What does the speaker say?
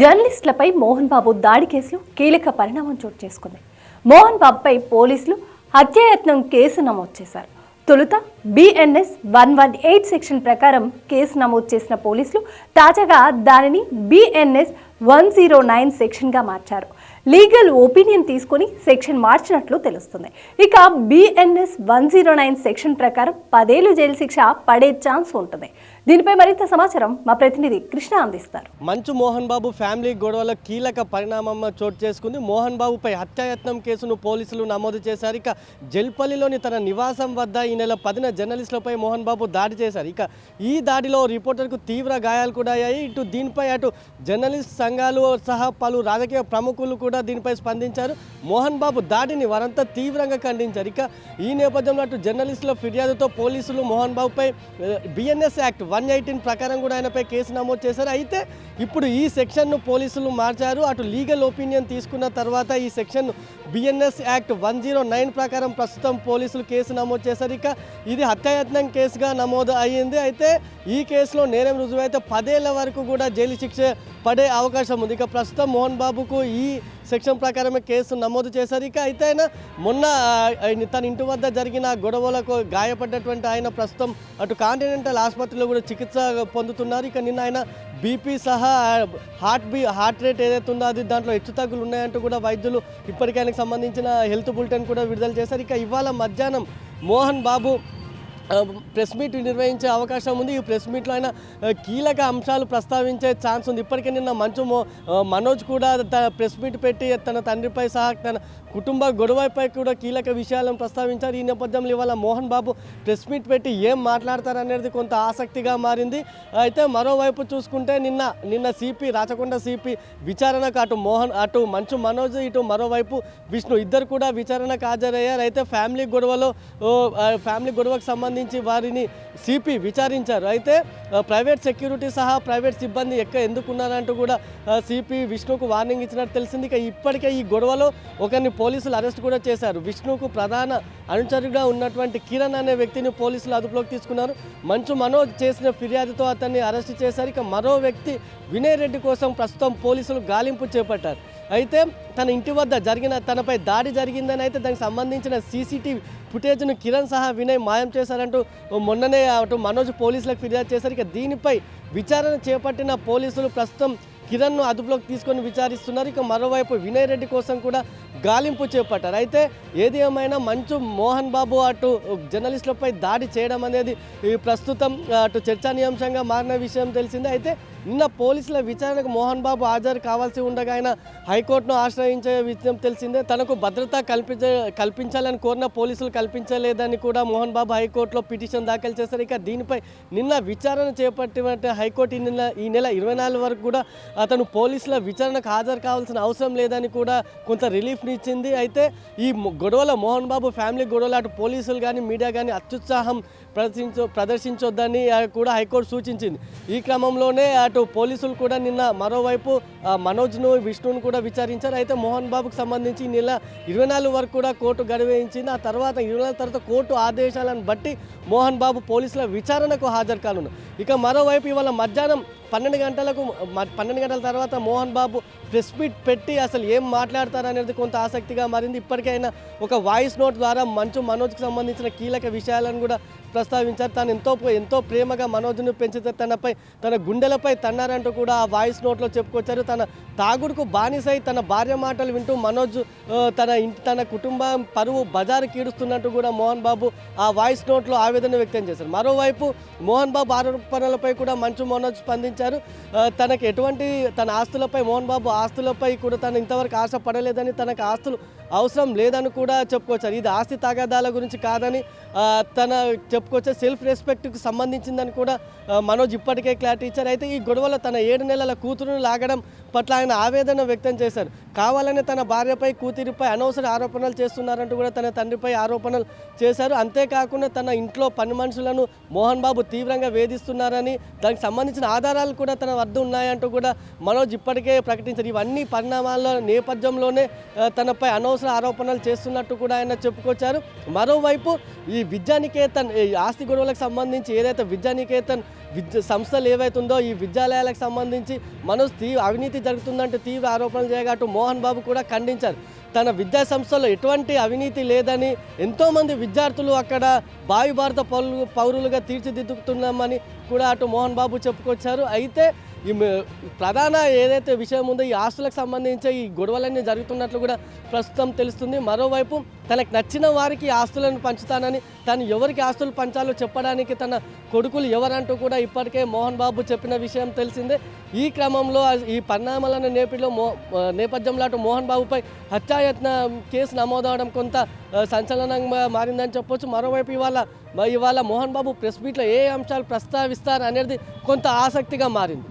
జర్నలిస్టులపై మోహన్ బాబు దాడి కేసులో కీలక పరిణామం చోటు చేసుకుంది. మోహన్ బాబుపై పోలీసులు హత్యాయత్నం కేసు నమోదు చేశారు. తొలుత BNS 118 సెక్షన్ ప్రకారం కేసు నమోదు చేసిన పోలీసులు తాజాగా దానిని BNS 109 సెక్షన్గా మార్చారు. లీగల్ ఒపీనియన్ తీసుకుని సెక్షన్ మార్చినట్లు తెలుస్తుంది. ఇక BNS 109 సెక్షన్ ప్రకారం 10 ఏళ్లు జైలు శిక్ష పడే ఛాన్స్ ఉంటుంది. దీనిపై మరింత సమాచారం మా ప్రతినిధి కృష్ణ అందిస్తారు. మంచు మోహన్ బాబు ఫ్యామిలీ గొడవలో కీలక పరిణామం చోటు చేసుకుంది. మోహన్ బాబుపై హత్యాయత్నం కేసును పోలీసులు నమోదు చేశారు. ఇక జల్పల్లిలోని తన నివాసం వద్ద ఈ నెల 10న జర్నలిస్టులపై మోహన్ బాబు దాడి చేశారు. ఇక ఈ దాడిలో రిపోర్టర్కు తీవ్ర గాయాలు కూడా అయ్యాయి. ఇటు దీనిపై అటు జర్నలిస్ట్ సంఘాలు సహా పలు రాజకీయ ప్రముఖులు కూడా దీనిపై స్పందించారు. మోహన్ బాబు దాడిని వారంతా తీవ్రంగా ఖండించారు. ఇక ఈ నేపథ్యంలో అటు జర్నలిస్టుల ఫిర్యాదుతో పోలీసులు మోహన్ బాబుపై BNS యాక్ట్ 118 ప్రకారం కూడా ఆయనపై కేసు నమోదు చేశారు. అయితే ఇప్పుడు ఈ సెక్షన్ను పోలీసులు మార్చారు. అటు లీగల్ ఒపీనియన్ తీసుకున్న తర్వాత ఈ సెక్షన్ BNS యాక్ట్ 109 ప్రకారం ప్రస్తుతం పోలీసులు కేసు నమోదు చేశారు. ఇక ఇది హత్యాయత్నం కేసుగా నమోదు అయ్యింది. అయితే ఈ కేసులో నేరం రుజువైతే 10 ఏళ్ల వరకు కూడా జైలు శిక్ష పడే అవకాశం ఉంది. ఇక ప్రస్తుతం మోహన్ బాబుకు ఈ సెక్షన్ ప్రకారమే కేసు నమోదు చేశారు. ఇక అయితే ఆయన మొన్న తన ఇంటి వద్ద జరిగిన గొడవలకు గాయపడ్డటువంటి ఆయన ప్రస్తుతం అటు కాంటినెంటల్ ఆసుపత్రిలో కూడా చికిత్స పొందుతున్నారు. ఇక నిన్న ఆయన BP సహా హార్ట్ రేట్ ఏదైతే ఉందో అది దాంట్లో హెచ్చుతగ్గులు ఉన్నాయంటూ కూడా వైద్యులు ఇప్పటికే ఆయనకు సంబంధించిన హెల్త్ బులెటిన్ కూడా విడుదల చేశారు. ఇక ఇవాళ మధ్యాహ్నం మోహన్ బాబు ప్రెస్ మీట్ నిర్వహించే అవకాశం ఉంది. ఈ ప్రెస్ మీట్లో ఆయన కీలక అంశాలు ప్రస్తావించే ఛాన్స్ ఉంది. ఇప్పటికే నిన్న మనోజ్ కూడా ప్రెస్ మీట్ పెట్టి తన తండ్రిపై సహా తన కుటుంబ గొడవపై కూడా కీలక విషయాలను ప్రస్తావించారు. ఈ నేపథ్యంలో ఇవాళ మోహన్ బాబు ప్రెస్ మీట్ పెట్టి ఏం మాట్లాడతారనేది కొంత ఆసక్తిగా మారింది. అయితే మరోవైపు చూసుకుంటే నిన్న రాచకొండ సిపి విచారణకు అటు మంచు మనోజ్ ఇటు మరోవైపు విష్ణు ఇద్దరు కూడా విచారణకు హాజరయ్యారు. అయితే ఫ్యామిలీ గొడవకు సంబంధించి వారిని సిపి విచారించారు. అయితే ప్రైవేట్ సెక్యూరిటీ సహా ప్రైవేట్ సిబ్బంది ఎందుకున్నారంటూ కూడా సిపి విష్ణుకు వార్నింగ్ ఇచ్చినట్టు తెలిసింది. ఇక ఇప్పటికే ఈ గొడవలో ఒకరిని పోలీసులు అరెస్ట్ కూడా చేశారు. విష్ణుకు ప్రధాన అనుచరుడిగా ఉన్నటువంటి కిరణ్ అనే వ్యక్తిని పోలీసులు అదుపులోకి తీసుకున్నారు. మంచు మనోజ్ చేసిన ఫిర్యాదుతో అతన్ని అరెస్ట్ చేశారు. ఇక మరో వ్యక్తి వినయ్ రెడ్డి కోసం ప్రస్తుతం పోలీసులు గాలింపు చేపట్టారు. అయితే తన ఇంటి వద్ద తనపై దాడి జరిగిందని అయితే దానికి సంబంధించిన CCTV ఫుటేజ్ను కిరణ్ సహా వినయ్ మాయం చేశారంటూ మొన్ననే అటు మనోజ్ పోలీసులకు ఫిర్యాదు చేశారు. ఇక దీనిపై విచారణ చేపట్టిన పోలీసులు ప్రస్తుతం కిరణ్ను అదుపులోకి తీసుకొని విచారిస్తున్నారు. ఇక మరోవైపు వినయ్ రెడ్డి కోసం కూడా గాలింపు చేపట్టారు. అయితే ఏది ఏమైనా మంచు మోహన్ బాబు అటు జర్నలిస్టులపై దాడి చేయడం అనేది ప్రస్తుతం అటు చర్చానీయాంశంగా మారిన విషయం తెలిసిందే. అయితే నిన్న పోలీసుల విచారణకు మోహన్ బాబు హాజరు కావాల్సి ఉండగా ఆయన హైకోర్టును ఆశ్రయించే విషయం తెలిసిందే. తనకు భద్రత కల్పించాలని కోరిన పోలీసులు కల్పించలేదని కూడా మోహన్ బాబు హైకోర్టులో పిటిషన్ దాఖలు చేశారు. ఇక దీనిపై నిన్న విచారణ చేపట్టిన హైకోర్టు ఈ నెల 24 వరకు కూడా అతను పోలీసుల విచారణకు హాజరు కావాల్సిన అవసరం లేదని కూడా కొంత రిలీఫ్ని ఇచ్చింది. అయితే ఈ గొడవలో మోహన్ బాబు ఫ్యామిలీ గొడవలో అటు పోలీసులు కానీ మీడియా కానీ అత్యుత్సాహం ప్రదర్శించొద్దని కూడా హైకోర్టు సూచించింది. ఈ క్రమంలోనే అటు పోలీసులు కూడా నిన్న మరోవైపు మనోజ్ను విష్ణును కూడా విచారించారు. అయితే మోహన్ బాబుకు సంబంధించి ఈ నెల 24 వరకు కూడా కోర్టు గడువేయించింది. ఆ తర్వాత 24 తర్వాత కోర్టు ఆదేశాలను బట్టి మోహన్ బాబు పోలీసుల విచారణకు హాజరు కానున్నారు. ఇక మరోవైపు ఇవాళ మధ్యాహ్నం 12 గంటల తర్వాత మోహన్ బాబు ప్రెస్ మీట్ పెట్టి అసలు ఏం మాట్లాడతారనేది కొంత ఆసక్తిగా మారింది. ఇప్పటికైనా ఒక వాయిస్ నోట్ ద్వారా మంచు మనోజ్కి సంబంధించిన కీలక విషయాలను కూడా ప్రస్తావించారు. తాను ఎంతో ప్రేమగా మనోజ్ను పెంచితే తన గుండెలపై తన్నారంటూ కూడా ఆ వాయిస్ నోట్లో చెప్పుకొచ్చారు. తన తాగుడుకు బానిసై తన భార్య మాటలు వింటూ మనోజ్ తన కుటుంబం పరువు బజారు కీడుస్తున్నట్టు కూడా మోహన్ బాబు ఆ వాయిస్ నోట్లో ఆవేదన వ్యక్తం చేశారు. మరోవైపు మోహన్ బాబు ఆరోపణలపై కూడా మంచు మనోజ్ స్పందించారు. తనకు తన ఆస్తులపై మోహన్ బాబు ఆస్తులపై కూడా తను ఇంతవరకు ఆశ పడలేదని తనకు ఆస్తులు అవసరం లేదని కూడా చెప్పుకొచ్చారు. ఇది ఆస్తి తగాదాల గురించి కాదని తన చెప్పుకొచ్చే సెల్ఫ్ రెస్పెక్ట్కి సంబంధించిందని కూడా మనోజ్ ఇప్పటికే క్లారిటీ ఇచ్చారు. అయితే ఈ గొడవలో తన 7 నెలల కూతురును లాగడం పట్ల ఆయన ఆవేదన వ్యక్తం చేశారు. కావాలని తన భార్యపై కూతురిపై అనవసర ఆరోపణలు చేస్తున్నారంటూ కూడా తన తండ్రిపై ఆరోపణలు చేశారు. అంతేకాకుండా తన ఇంట్లో పని మనుషులను మోహన్ బాబు తీవ్రంగా వేధిస్తున్నారని దానికి సంబంధించిన ఆధారాలు కూడా తన వద్ద ఉన్నాయంటూ కూడా మనోజ్ ఇప్పటికే ప్రకటించారు. ఇవన్నీ పరిణామాల నేపథ్యంలోనే తనపై అనవసర ఆరోపణలు చేస్తున్నట్టు కూడా ఆయన చెప్పుకొచ్చారు. మరోవైపు ఈ విద్యానికేతన్ ఆస్తి గొడవలకు సంబంధించి ఏదైతే విద్యానికేతన్ సంస్థలు ఏవైతుందో ఈ విద్యాలయాలకు సంబంధించి మనోజ్ అవినీతి జరుగుతుందంటే తీవ్ర ఆరోపణలు చేయగా అటు మోహన్ బాబు కూడా ఖండించారు. తన విద్యా సంస్థలో ఎటువంటి అవినీతి లేదని, ఎంతోమంది విద్యార్థులు అక్కడ భావి భారత పౌరులుగా తీర్చిదిద్దుతున్నామని కూడా అటు మోహన్ బాబు చెప్పుకొచ్చారు. అయితే ఈ ప్రధాన ఏదైతే విషయం ఉందో ఈ ఆస్తులకు సంబంధించి ఈ గొడవలన్నీ జరుగుతున్నట్లు కూడా ప్రస్తుతం తెలుస్తుంది. మరోవైపు తనకు నచ్చిన వారికి ఆస్తులను పంచుతానని, తను ఎవరికి ఆస్తులు పంచాలో చెప్పడానికి తన కొడుకులు ఎవరంటూ కూడా ఇప్పటికే మోహన్ బాబు చెప్పిన విషయం తెలిసిందే. ఈ క్రమంలో ఈ పరిణామాల నేపథ్యంలో అటు మోహన్ బాబుపై హత్యాయత్న కేసు నమోదవడం కొంత సంచలనంగా మారిందని చెప్పొచ్చు. మరోవైపు ఇవాళ మోహన్ బాబు ప్రెస్ మీట్లో ఏ అంశాలు ప్రస్తావిస్తారు అనేది కొంత ఆసక్తిగా మారింది.